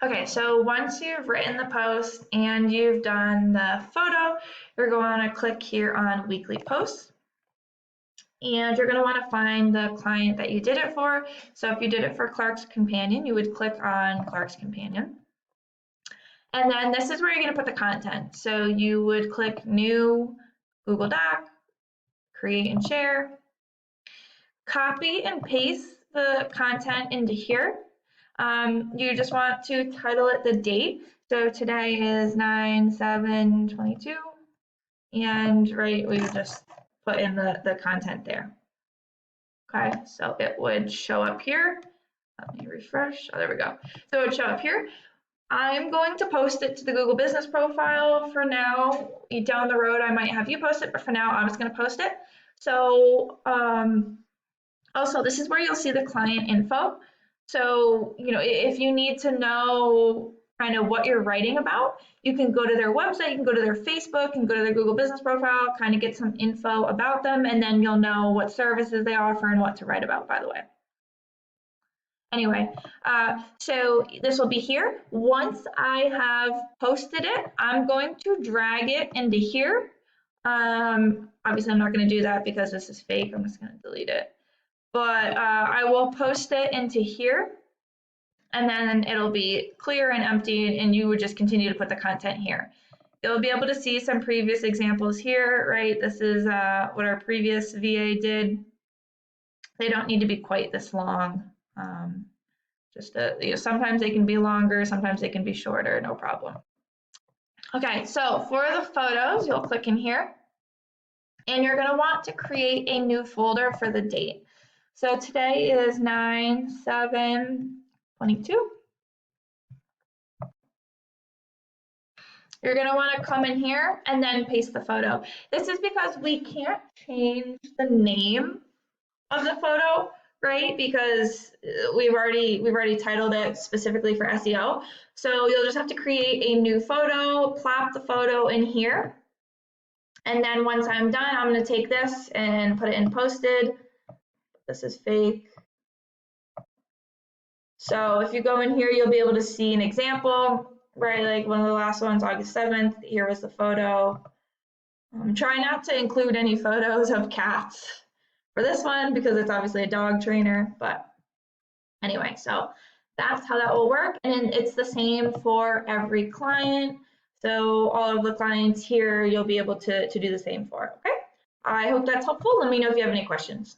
Okay, so once you've written the post and you've done the photo, you're going to click here on weekly posts. And you're going to want to find the client that you did it for. So if you did it for Clark's Companion, you would click on Clark's Companion. And then this is where you're going to put the content. So you would click New Google Doc, Create and Share, copy and paste the content into here. You just want to title it the date. So today is 9/7/22, and right, we just put in the content there. Okay, so it would show up here. Let me refresh. Oh, there we go. So it would show up here. I'm going to post it to the Google Business profile for now. Down the road, I might have you post it, but for now, I'm just going to post it. So also, this is where you'll see the client info. So, if you need to know kind of what you're writing about, you can go to their website, you can go to their Facebook, and go to their Google Business profile, kind of get some info about them, and then you'll know what services they offer and what to write about, by the way. Anyway, so this will be here. Once I have posted it, I'm going to drag it into here. Obviously, I'm not going to do that because this is fake. I'm just going to delete it. But I will post it into here, and then it'll be clear and empty, and you would just continue to put the content here. You'll be able to see some previous examples here, right? This is what our previous VA did. They don't need to be quite this long. Sometimes they can be longer, sometimes they can be shorter, no problem. Okay, so for the photos, you'll click in here, and you're going to want to create a new folder for the date. So today is 9/7/22. You're going to want to come in here and then paste the photo. This is because we can't change the name of the photo, right? Because we've already titled it specifically for SEO. So you'll just have to create a new photo, plop the photo in here. And then once I'm done, I'm going to take this and put it in posted. This is fake. So if you go in here, you'll be able to see an example, right? Like one of the last ones, August 7th. Here was the photo. Try not to include any photos of cats for this one because it's obviously a dog trainer. But anyway, so that's how that will work. And it's the same for every client. So all of the clients here, you'll be able to do the same for, okay? I hope that's helpful. Let me know if you have any questions.